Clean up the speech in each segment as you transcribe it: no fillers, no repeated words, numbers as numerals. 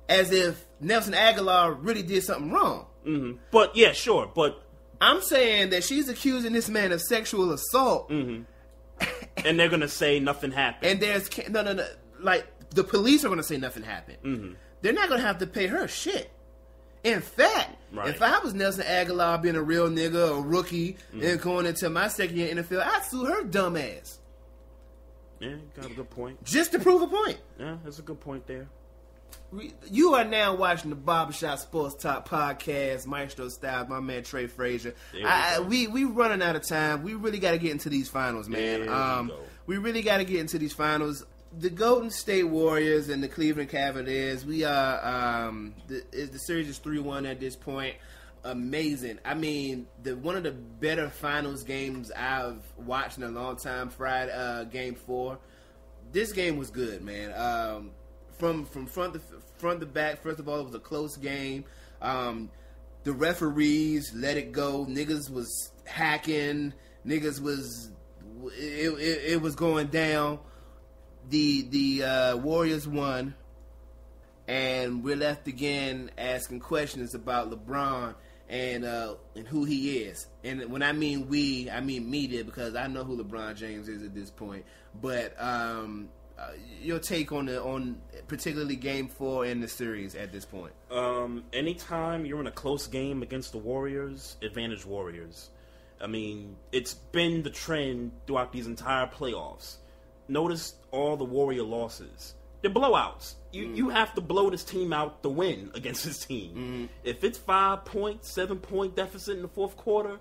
as if Nelson Aguilar really did something wrong. Mm-hmm. But yeah, sure. But I'm saying that she's accusing this man of sexual assault, and they're gonna say nothing happened. And there's no. Like the police are gonna say nothing happened. Mm-hmm. They're not gonna have to pay her shit. In fact, if I was Nelson Aguilar being a real nigga, a rookie, and going into my second year in the NFL, I'd sue her dumb ass. Yeah, you got a good point. Just to prove a point. Yeah, that's a good point there. You are now watching the Barbershop Sports Talk podcast, Maestro style, my man Trey Fraser. We running out of time. We really got to get into these finals, man. We really got to get into these finals. The Golden State Warriors and the Cleveland Cavaliers. We are the series is 3-1 at this point. Amazing. I mean, one of the better finals games I've watched in a long time. Friday, Game 4. This game was good, man. From front to back. First of all, it was a close game. The referees let it go. Niggas was hacking. Niggas was it was going down. The Warriors won, and we're left again asking questions about LeBron and who he is. And when I mean we, I mean media, because I know who LeBron James is at this point. But your take on particularly Game 4 in the series at this point? Anytime you're in a close game against the Warriors, advantage Warriors. I mean, it's been the trend throughout these entire playoffs. Notice all the Warrior losses. They're blowouts. You have to blow this team out to win against this team. Mm-hmm. If it's 5-point, 7-point deficit in the fourth quarter,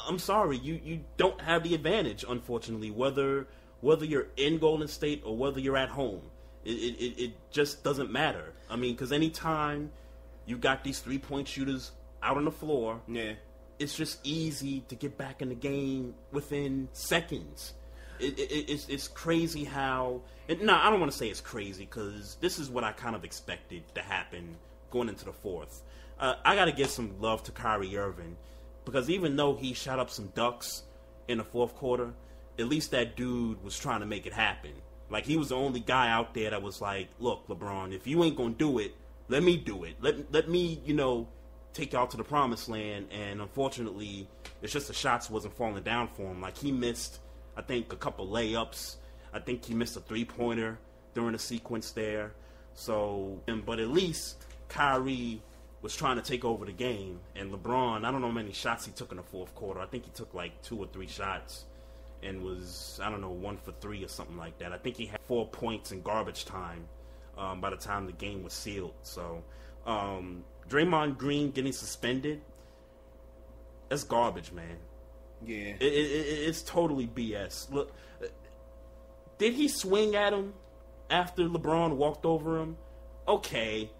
I'm sorry, you don't have the advantage, unfortunately, whether you're in Golden State or whether you're at home. It just doesn't matter. I mean, because anytime you got these 3-point shooters out on the floor, it's just easy to get back in the game within seconds. It's crazy how... No, I don't want to say it's crazy, because this is what I kind of expected to happen going into the fourth. I got to give some love to Kyrie Irving, because even though he shot up some ducks in the fourth quarter, at least that dude was trying to make it happen. Like, he was the only guy out there that was like, look, LeBron, if you ain't going to do it, let me do it. Let me, take y'all to the promised land. And unfortunately, it's just the shots wasn't falling down for him. Like, he missed, I think, a couple layups. I think he missed a 3-pointer during the sequence there. So, but at least Kyrie was trying to take over the game. And LeBron, I don't know how many shots he took in the fourth quarter. I think he took like 2 or 3 shots and was, 1 for 3 or something like that. I think he had 4 points in garbage time by the time the game was sealed. So, Draymond Green getting suspended, that's garbage, man. Yeah. It's totally BS. Look, did he swing at him after LeBron walked over him? Okay.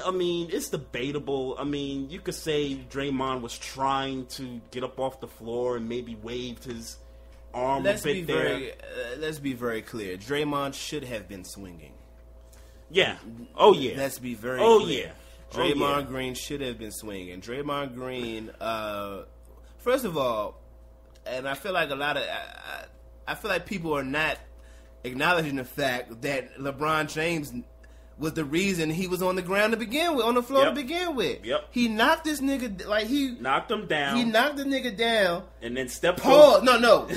I mean, it's debatable. I mean, you could say Draymond was trying to get up off the floor and maybe waved his arm a bit there. Let's be very clear. Draymond should have been swinging. Yeah. Oh, yeah. Let's be very clear. Yeah. Draymond Green should have been swinging. Draymond Green, first of all, and I feel like I feel like people are not acknowledging the fact that LeBron James was the reason he was on the ground to begin with, on the floor to begin with. Yep. He knocked this nigga, like he knocked him down. He knocked the nigga down and then stepped forward. No.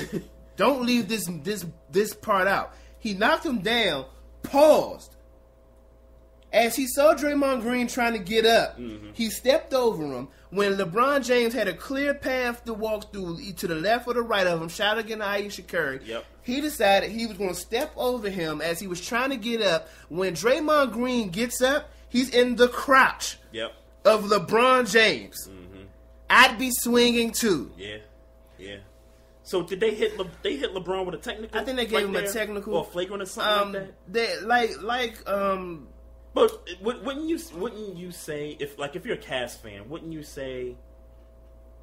Don't leave this part out. He knocked him down, paused. As he saw Draymond Green trying to get up, he stepped over him. When LeBron James had a clear path to walk through to the left or the right of him, shot against Ayesha Curry, he decided he was going to step over him as he was trying to get up. When Draymond Green gets up, he's in the crotch of LeBron James. I'd be swinging too. Yeah. So did they hit LeBron with a technical? I think they gave him a technical or flagrant or something like that. But wouldn't you say, if you're a Cavs fan, wouldn't you say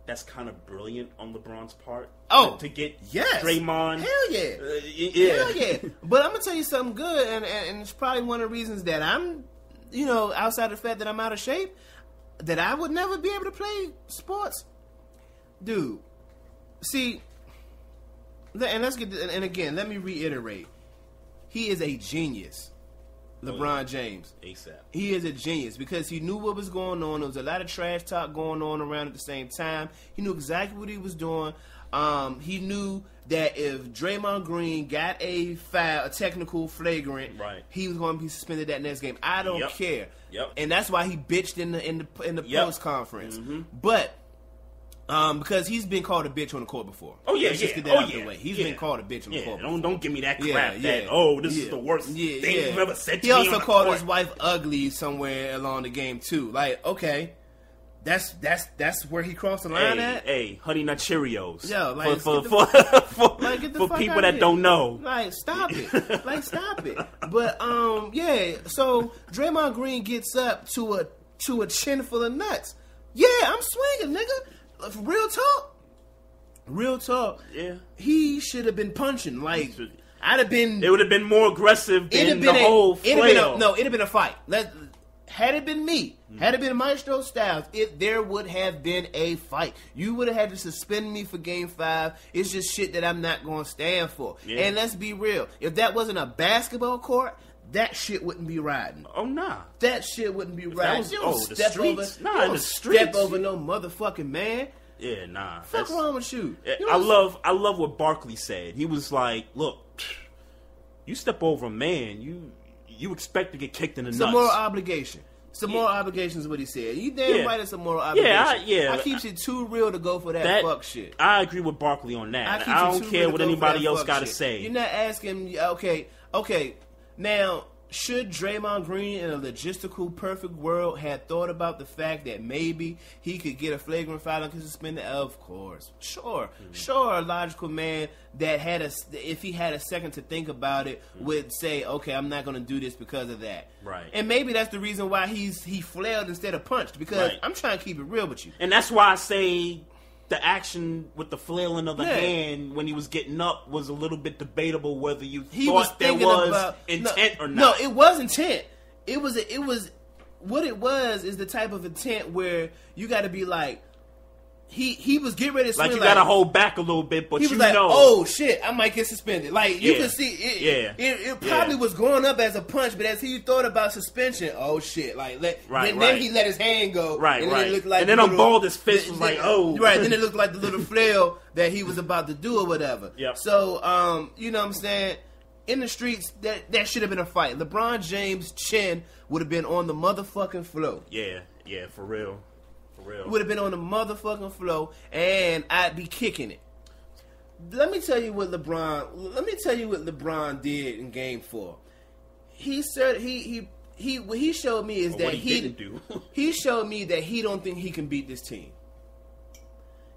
that's kind of brilliant on LeBron's part? Oh, to get Draymond, Draymond, hell yeah, hell yeah. But I'm gonna tell you something good, and it's probably one of the reasons that I'm, outside of the fact that I'm out of shape, that I would never be able to play sports, dude. See, and let's get and again, let me reiterate, he is a genius. LeBron James. ASAP. He is a genius because he knew what was going on. There was a lot of trash talk going on around at the same time. He knew exactly what he was doing. He knew that if Draymond Green got a foul, a technical flagrant, right, he was going to be suspended that next game. I don't care. Yep. And that's why he bitched in the post conference. Mm-hmm. But because he's been called a bitch on the court before. Oh yeah, Let's just get that out the way. He's been called a bitch on the court before. Don't give me that crap this is the worst thing you've ever said to me. He also called his wife ugly somewhere along the game too. Like, okay, that's where he crossed the line at. Hey, Honey Nut Cheerios. Yo, like for people that don't know. Like, stop it. Like, stop it. But so Draymond Green gets up to a chin full of nuts. Yeah, I'm swinging, nigga. Real talk. Yeah. He should have been punching. Like, I'd have been. It would have been more aggressive than the whole flail. It'd have been a fight. Had it been me, had it been Maestro Styles, there would have been a fight. You would have had to suspend me for Game 5. It's just shit that I'm not going to stand for. Yeah. And let's be real. If that wasn't a basketball court, that shit wouldn't be riding. Oh, nah. That shit wouldn't be riding. You don't step over no motherfucking man. Yeah, nah. Fuck wrong with you? I love what Barkley said. He was like, look, you step over a man, you expect to get kicked in the nuts. Some moral obligation. Moral obligation is what he said. You damn right it's a moral obligation. I keeps it too real to go for that fuck shit. I agree with Barkley on that. I don't care what anybody else got to say. You're not asking, okay. Now, should Draymond Green in a logistical perfect world had thought about the fact that maybe he could get a flagrant foul and get suspended? Of course. Sure, a logical man that if he had a second to think about it, would say, okay, I'm not going to do this because of that. Right. And maybe that's the reason why he flailed instead of punched, because I'm trying to keep it real with you. And that's why I say the action with the flailing of the hand when he was getting up was a little bit debatable whether thought there was intent or not. No, it was intent. It was what it was is the type of intent where you got to be like, he was getting ready to swing. Like you got to hold back a little bit, but he was like, oh shit, I might get suspended. Like you could see it. It probably was going up as a punch, but as he thought about suspension, oh shit, like then he let his hand go. Right, and right. Then it looked like and then unballed his fist was like, oh. Right, then it looked like the little flail that he was about to do or whatever. Yep. So, you know what I'm saying? In the streets, that should have been a fight. LeBron James' chin would have been on the motherfucking floor. Yeah, for real. Would have been on the motherfucking floor, and I'd be kicking it. Let me tell you what LeBron did in Game 4. He said what he showed me is that he didn't do. He showed me that he don't think he can beat this team.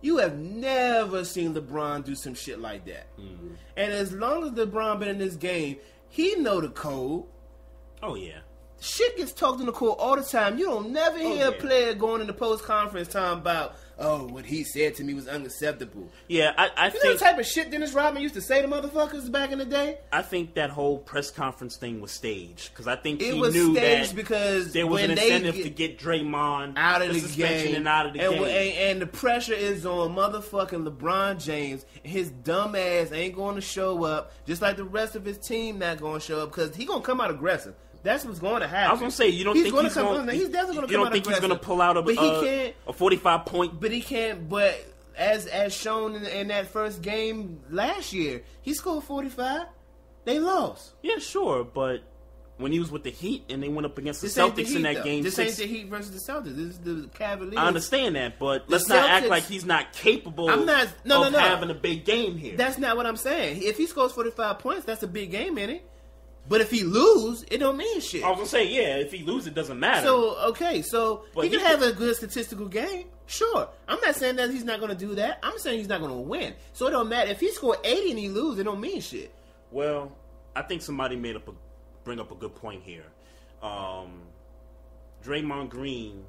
You have never seen LeBron do some shit like that. Mm-hmm. And as long as LeBron been in this game, he know the code. Oh yeah. Shit gets talked in the court all the time. You don't never hear a player going in the post-conference talking about, what he said to me was unacceptable. Yeah, I think... You know the type of shit Dennis Rodman used to say to motherfuckers back in the day? I think that whole press conference thing was staged. Because I think he knew that because there was an incentive to get Draymond out of the game. And out of the game. And the pressure is on motherfucking LeBron James. His dumb ass ain't going to show up, just like the rest of his team not going to show up, because he going to come out aggressive. That's what's going to happen. I was going to say, you don't think he's going to... He's definitely going to come out aggressive. You don't think he's going to pull out a 45-point... But he can't... But as shown in that first game last year, he scored 45. They lost. Yeah, sure, but when he was with the Heat and they went up against the Celtics in that game... This ain't the Heat versus the Celtics. This is the Cavaliers. I understand that, but let's not act like he's not capable of having a big game here. That's not what I'm saying. If he scores 45 points, that's a big game, ain't it? But if he lose, it don't mean shit. I was going to say, yeah, if he lose, it doesn't matter. So he can have a good statistical game. Sure. I'm not saying that he's not going to do that. I'm saying he's not going to win. So it don't matter. If he score 80 and he lose, it don't mean shit. Well, I think somebody bring up a good point here. Draymond Green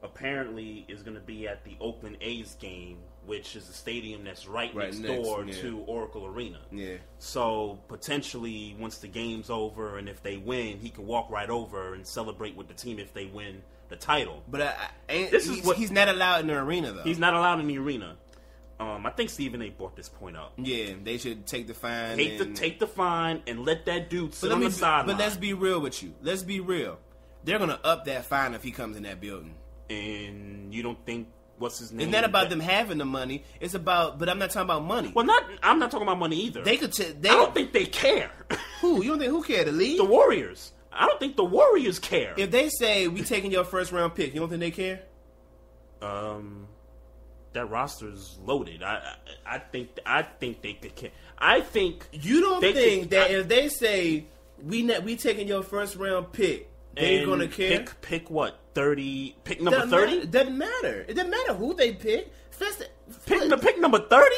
apparently is going to be at the Oakland A's game, which is a stadium that's right next door to Oracle Arena. Yeah. So potentially, once the game's over and if they win, he can walk right over and celebrate with the team if they win the title. But he's not allowed in the arena, though. He's not allowed in the arena. I think Stephen A. brought this point up. Yeah, they should take the fine. Take the fine and let that dude sit on the sideline. But let's be real with you. Let's be real. They're gonna up that fine if he comes in that building. And you don't think what's his name? It's not about them having the money. It's about. But I'm not talking about money. Well, I'm not talking about money either. They could. I don't think they care. Who? You don't think who care? The league? The Warriors. I don't think the Warriors care. If they say we taking your first round pick, you don't think they care? That roster's loaded. I think they could care. I think you don't think that if they say we taking your first round pick, they're gonna care. Pick what? 30. Pick number 30. It doesn't matter. It doesn't matter who they pick. Pick number 30,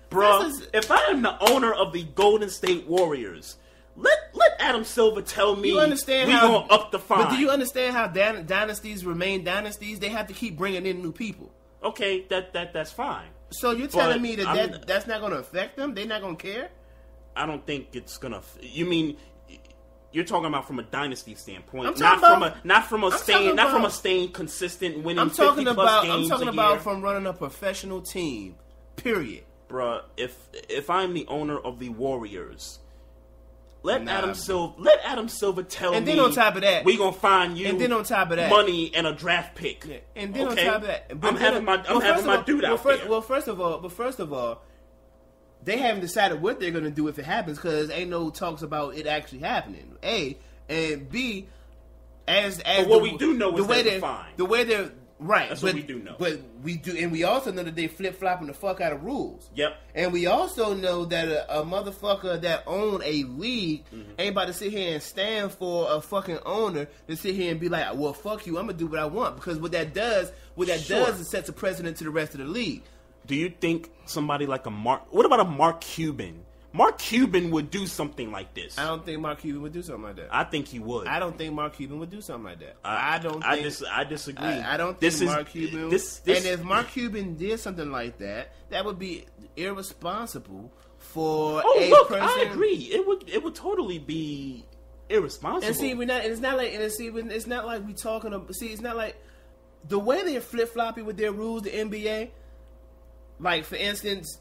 bro. If I am the owner of the Golden State Warriors, let Adam Silver tell me we're gonna up the fine. But do you understand how dynasties remain dynasties? They have to keep bringing in new people. Okay, that's fine. So you're telling me that's not going to affect them? They're not going to care? I don't think it's going to. You mean you're talking about from a dynasty standpoint, not from a staying consistent, winning 50+ games I'm talking about from running a professional team. Period. Bruh, if I'm the owner of the Warriors, let Adam Silver tell me. And then on top of that, we gonna find you. And then on top of that, money and a draft pick. Yeah. And then on top of that, I'm having my dude out there. Well, first of all, they haven't decided what they're gonna do if it happens because ain't no talks about it actually happening. A and B, what we do know is they're fine. The way they're right. That's what we do know. But we do, and we also know that they flip flopping the fuck out of rules. Yep. And we also know that a motherfucker that own a league ain't about to sit here and stand for a fucking owner to sit here and be like, well, fuck you, I'm gonna do what I want because what that does is sets a precedent to the rest of the league. Do you think somebody like what about a Mark Cuban? Mark Cuban would do something like this. I don't think Mark Cuban would do something like that. I think he would. I don't think Mark Cuban would do something like that. I disagree. I don't think Mark Cuban. And if Mark Cuban did something like that, that would be irresponsible for a person. I agree. It would totally be irresponsible. And see, it's not like we talking about. See, it's not like the way they're flip floppy with their rules. The NBA, like for instance,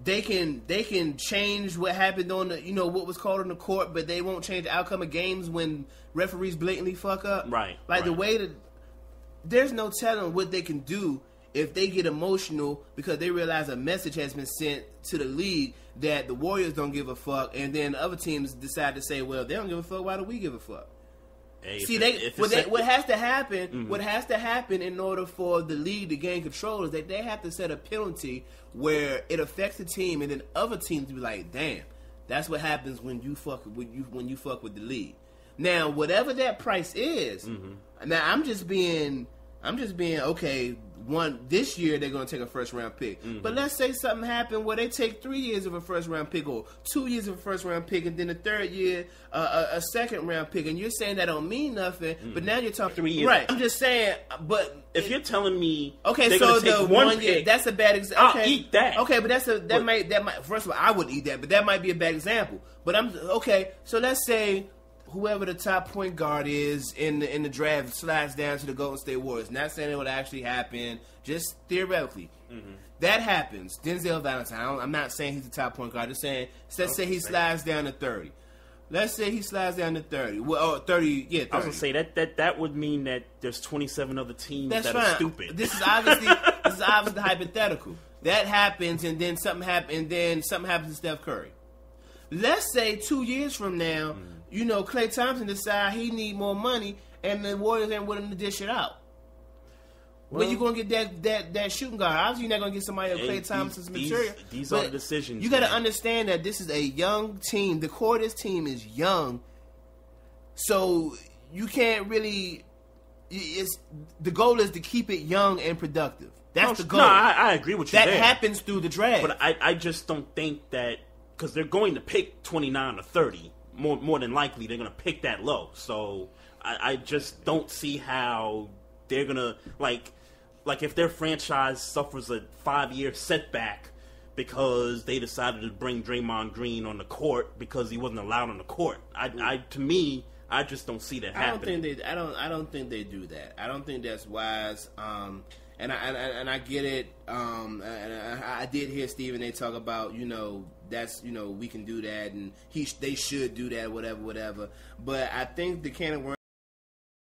they can change what happened on the what was called on the court, but they won't change the outcome of games when referees blatantly fuck up. Right. The way that there's no telling what they can do if they get emotional because they realize a message has been sent to the league that the Warriors don't give a fuck, and then other teams decide to say, well, they don't give a fuck. Why do we give a fuck? Hey, See, what has to happen? Mm-hmm. What has to happen in order for the league to gain control is that they have to set a penalty where it affects the team, and then other teams be like, "Damn, that's what happens when you fuck with the league." Now, whatever that price is, now I'm just being okay. This year they're going to take a first round pick, but let's say something happened where they take 3 years of a first round pick or 2 years of a first round pick, and then the third year a second round pick, and you're saying that don't mean nothing, but now you're talking 3 years. Right? I'm just saying, but if you're telling me, okay, so the one year, that's a bad example. I'll eat that. Okay, but that might first of all I would eat that, but that might be a bad example. But I'm okay. So let's say whoever the top point guard is in the draft slides down to the Golden State Warriors. Not saying it would actually happen, just theoretically. That happens. Denzel Valentine. I'm not saying he's the top point guard. Just saying. Let's say he slides down to 30. Let's say he slides down to 30. Well, 30. Yeah, 30. I was gonna say that would mean that there's 27 other teams that are stupid. This is obviously hypothetical. That happens, and then something happens to Steph Curry. Let's say 2 years from now. Klay Thompson decide he need more money, and the Warriors ain't willing to dish it out. Where you gonna get that shooting guard? Obviously, you're not gonna get somebody of Klay Thompson's material. These are decisions. You got to understand that this is a young team. The core of this team is young, so you can't really. The goal is to keep it young and productive. That's the goal. No, I agree with you. That happens through the draft, but I just don't think that because they're going to pick 29 or 30. More than likely, they're going to pick that low. So I just don't see how they're going to, like if their franchise suffers a 5-year setback because they decided to bring Draymond Green on the court because he wasn't allowed on the court. To me, I just don't see that happening. I don't think they do that. I don't think that's wise. And I get it. And I did hear Steven. They talk about, you know, that's, you know, we can do that, and they should do that, whatever. But I think the can of worms